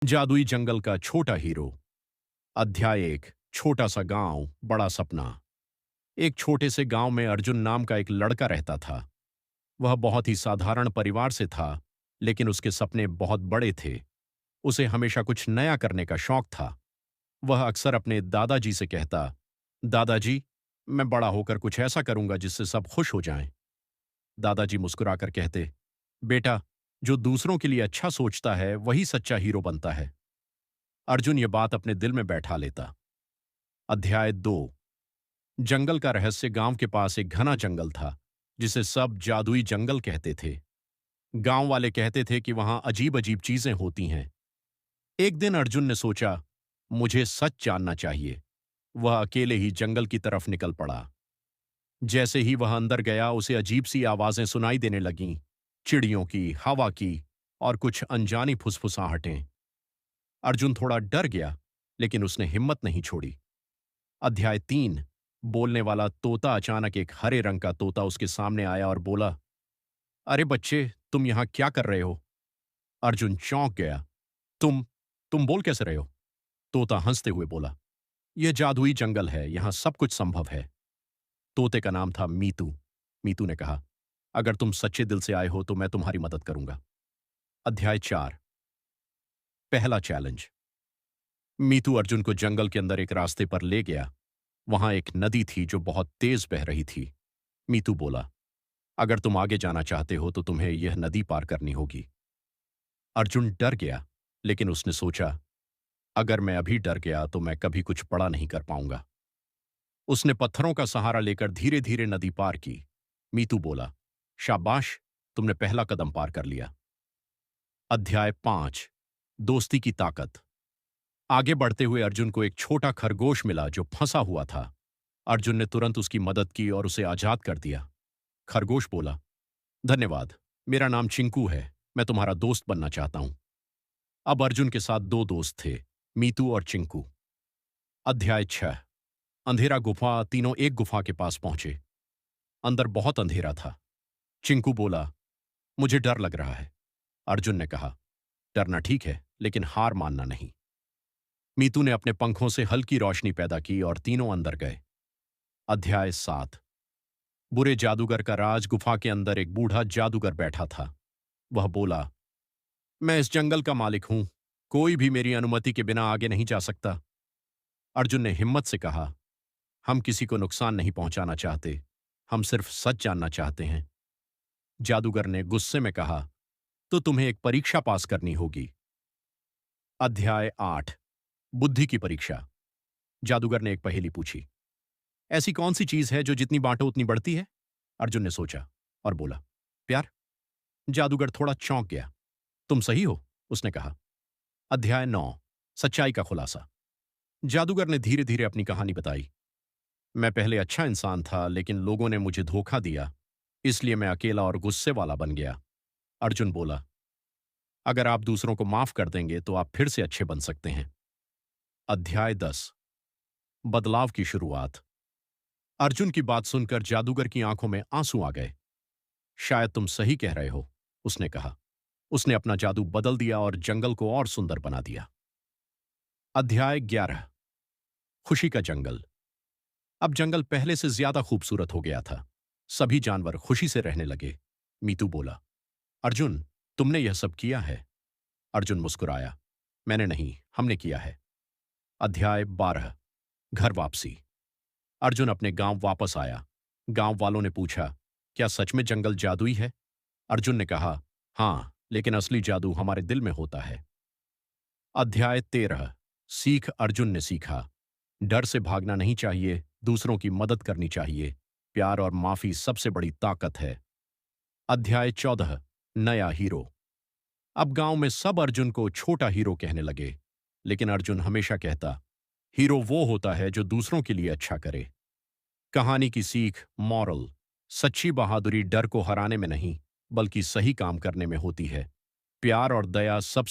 जादुई जंगल का छोटा हीरो। अध्याय एक। छोटा सा गांव, बड़ा सपना। एक छोटे से गांव में अर्जुन नाम का एक लड़का रहता था। वह बहुत ही साधारण परिवार से था, लेकिन उसके सपने बहुत बड़े थे। उसे हमेशा कुछ नया करने का शौक था। वह अक्सर अपने दादाजी से कहता, दादाजी, मैं बड़ा होकर कुछ ऐसा करूंगा जिससे सब खुश हो जाएं। दादाजी मुस्कुराकर कहते, बेटा, जो दूसरों के लिए अच्छा सोचता है वही सच्चा हीरो बनता है। अर्जुन ये बात अपने दिल में बैठा लेता। अध्याय 2। जंगल का रहस्य। गांव के पास एक घना जंगल था, जिसे सब जादुई जंगल कहते थे। गांव वाले कहते थे कि वहां अजीब अजीब चीजें होती हैं। एक दिन अर्जुन ने सोचा, मुझे सच जानना चाहिए। वह अकेले ही जंगल की तरफ निकल पड़ा। जैसे ही वह अंदर गया, उसे अजीब सी आवाजें सुनाई देने लगीं, चिड़ियों की, हवा की और कुछ अनजानी फुसफुसाहटें। अर्जुन थोड़ा डर गया, लेकिन उसने हिम्मत नहीं छोड़ी। अध्याय 3। बोलने वाला तोता। अचानक एक हरे रंग का तोता उसके सामने आया और बोला, अरे बच्चे, तुम यहां क्या कर रहे हो? अर्जुन चौंक गया। तुम बोल कैसे रहे हो? तोता हंसते हुए बोला, यह जादुई जंगल है, यहां सब कुछ संभव है। तोते का नाम था मीतू। मीतू ने कहा, अगर तुम सच्चे दिल से आए हो तो मैं तुम्हारी मदद करूंगा। अध्याय 4। पहला चैलेंज। मीतू अर्जुन को जंगल के अंदर एक रास्ते पर ले गया। वहां एक नदी थी जो बहुत तेज बह रही थी। मीतू बोला, अगर तुम आगे जाना चाहते हो तो तुम्हें यह नदी पार करनी होगी। अर्जुन डर गया, लेकिन उसने सोचा, अगर मैं अभी डर गया तो मैं कभी कुछ बड़ा नहीं कर पाऊंगा। उसने पत्थरों का सहारा लेकर धीरे धीरे नदी पार की। मीतू बोला, शाबाश, तुमने पहला कदम पार कर लिया। अध्याय 5। दोस्ती की ताकत। आगे बढ़ते हुए अर्जुन को एक छोटा खरगोश मिला जो फंसा हुआ था। अर्जुन ने तुरंत उसकी मदद की और उसे आजाद कर दिया। खरगोश बोला, धन्यवाद, मेरा नाम चिंकू है, मैं तुम्हारा दोस्त बनना चाहता हूं। अब अर्जुन के साथ दो दोस्त थे, मीतू और चिंकू। अध्याय 6। अंधेरा गुफा। तीनों एक गुफा के पास पहुंचे। अंदर बहुत अंधेरा था। चिंकू बोला, मुझे डर लग रहा है। अर्जुन ने कहा, डरना ठीक है, लेकिन हार मानना नहीं। मीतू ने अपने पंखों से हल्की रोशनी पैदा की और तीनों अंदर गए। अध्याय 7। बुरे जादूगर का राज। गुफा के अंदर एक बूढ़ा जादूगर बैठा था। वह बोला, मैं इस जंगल का मालिक हूं, कोई भी मेरी अनुमति के बिना आगे नहीं जा सकता। अर्जुन ने हिम्मत से कहा, हम किसी को नुकसान नहीं पहुंचाना चाहते, हम सिर्फ सच जानना चाहते हैं। जादूगर ने गुस्से में कहा, तो तुम्हें एक परीक्षा पास करनी होगी। अध्याय 8। बुद्धि की परीक्षा। जादूगर ने एक पहेली पूछी, ऐसी कौन सी चीज है जो जितनी बांटो उतनी बढ़ती है? अर्जुन ने सोचा और बोला, प्यार। जादूगर थोड़ा चौंक गया। तुम सही हो, उसने कहा। अध्याय 9। सच्चाई का खुलासा। जादूगर ने धीरे धीरे अपनी कहानी बताई। मैं पहले अच्छा इंसान था, लेकिन लोगों ने मुझे धोखा दिया, इसलिए मैं अकेला और गुस्से वाला बन गया। अर्जुन बोला, अगर आप दूसरों को माफ कर देंगे तो आप फिर से अच्छे बन सकते हैं। अध्याय 10। बदलाव की शुरुआत। अर्जुन की बात सुनकर जादूगर की आंखों में आंसू आ गए। शायद तुम सही कह रहे हो, उसने कहा। उसने अपना जादू बदल दिया और जंगल को और सुंदर बना दिया। अध्याय 11। खुशी का जंगल। अब जंगल पहले से ज्यादा खूबसूरत हो गया था। सभी जानवर खुशी से रहने लगे। मीतू बोला, अर्जुन, तुमने यह सब किया है? अर्जुन मुस्कुराया, मैंने नहीं, हमने किया है। अध्याय 12। घर वापसी। अर्जुन अपने गांव वापस आया। गांव वालों ने पूछा, क्या सच में जंगल जादुई है? अर्जुन ने कहा, हां, लेकिन असली जादू हमारे दिल में होता है। अध्याय 13। सीख। अर्जुन ने सीखा, डर से भागना नहीं चाहिए, दूसरों की मदद करनी चाहिए। प्यार और माफी सबसे बड़ी ताकत है। अध्याय 14। नया हीरो। अब गांव में सब अर्जुन को छोटा हीरो कहने लगे, लेकिन अर्जुन हमेशा कहता, हीरो वो होता है जो दूसरों के लिए अच्छा करे। कहानी की सीख। मॉरल। सच्ची बहादुरी डर को हराने में नहीं, बल्कि सही काम करने में होती है। प्यार और दया सब